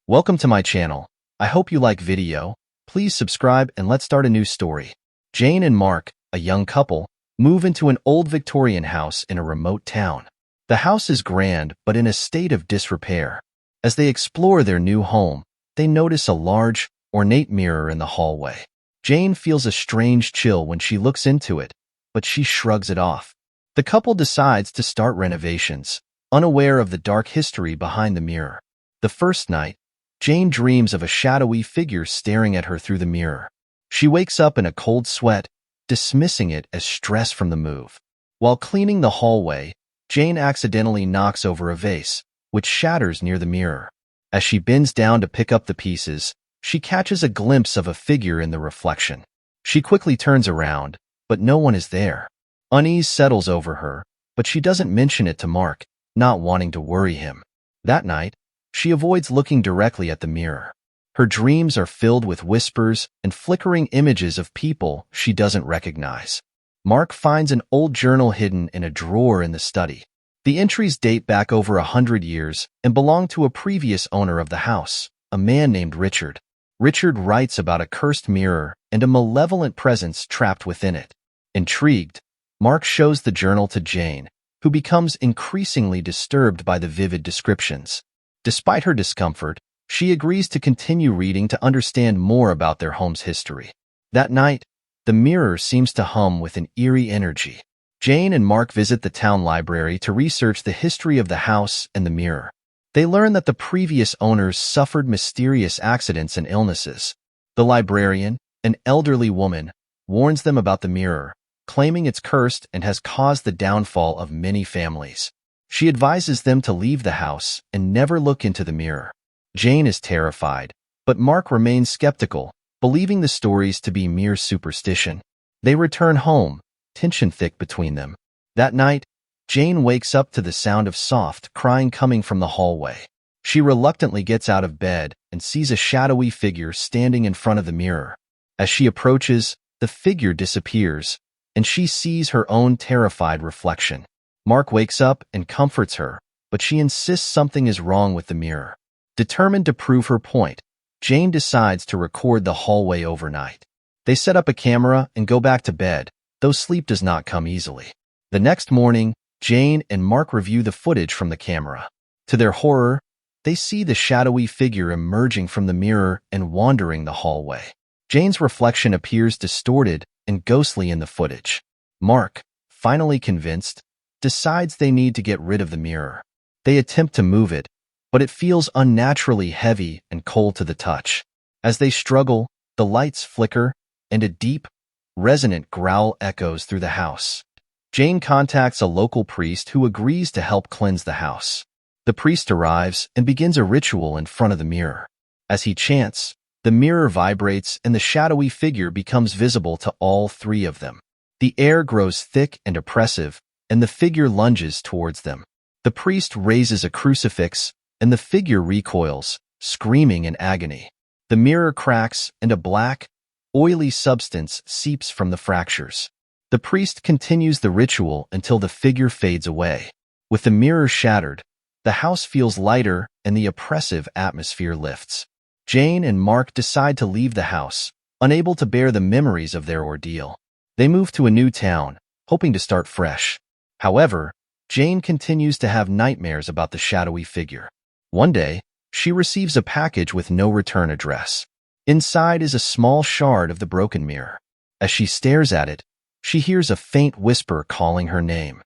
Welcome to my channel. I hope you like video. Please subscribe and let's start a new story. Jane and Mark, a young couple, move into an old Victorian house in a remote town. The house is grand but in a state of disrepair. As they explore their new home, they notice a large, ornate mirror in the hallway. Jane feels a strange chill when she looks into it, but she shrugs it off. The couple decides to start renovations, unaware of the dark history behind the mirror. The first night, Jane dreams of a shadowy figure staring at her through the mirror. She wakes up in a cold sweat, dismissing it as stress from the move. While cleaning the hallway, Jane accidentally knocks over a vase, which shatters near the mirror. As she bends down to pick up the pieces, she catches a glimpse of a figure in the reflection. She quickly turns around, but no one is there. Unease settles over her, but she doesn't mention it to Mark, not wanting to worry him. That night, she avoids looking directly at the mirror. Her dreams are filled with whispers and flickering images of people she doesn't recognize. Mark finds an old journal hidden in a drawer in the study. The entries date back over 100 years and belong to a previous owner of the house, a man named Richard. Richard writes about a cursed mirror and a malevolent presence trapped within it. Intrigued, Mark shows the journal to Jane, who becomes increasingly disturbed by the vivid descriptions. Despite her discomfort, she agrees to continue reading to understand more about their home's history. That night, the mirror seems to hum with an eerie energy. Jane and Mark visit the town library to research the history of the house and the mirror. They learn that the previous owners suffered mysterious accidents and illnesses. The librarian, an elderly woman, warns them about the mirror, claiming it's cursed and has caused the downfall of many families. She advises them to leave the house and never look into the mirror. Jane is terrified, but Mark remains skeptical, believing the stories to be mere superstition. They return home, tension thick between them. That night, Jane wakes up to the sound of soft crying coming from the hallway. She reluctantly gets out of bed and sees a shadowy figure standing in front of the mirror. As she approaches, the figure disappears, and she sees her own terrified reflection. Mark wakes up and comforts her, but she insists something is wrong with the mirror. Determined to prove her point, Jane decides to record the hallway overnight. They set up a camera and go back to bed, though sleep does not come easily. The next morning, Jane and Mark review the footage from the camera. To their horror, they see the shadowy figure emerging from the mirror and wandering the hallway. Jane's reflection appears distorted and ghostly in the footage. Mark, finally convinced, decides they need to get rid of the mirror. They attempt to move it, but it feels unnaturally heavy and cold to the touch. As they struggle, the lights flicker, and a deep, resonant growl echoes through the house. Jane contacts a local priest who agrees to help cleanse the house. The priest arrives and begins a ritual in front of the mirror. As he chants, the mirror vibrates and the shadowy figure becomes visible to all three of them. The air grows thick and oppressive, and the figure lunges towards them. The priest raises a crucifix, and the figure recoils, screaming in agony. The mirror cracks, and a black, oily substance seeps from the fractures. The priest continues the ritual until the figure fades away. With the mirror shattered, the house feels lighter and the oppressive atmosphere lifts. Jane and Mark decide to leave the house, unable to bear the memories of their ordeal. They move to a new town, hoping to start fresh. However, Jane continues to have nightmares about the shadowy figure. One day, she receives a package with no return address. Inside is a small shard of the broken mirror. As she stares at it, she hears a faint whisper calling her name.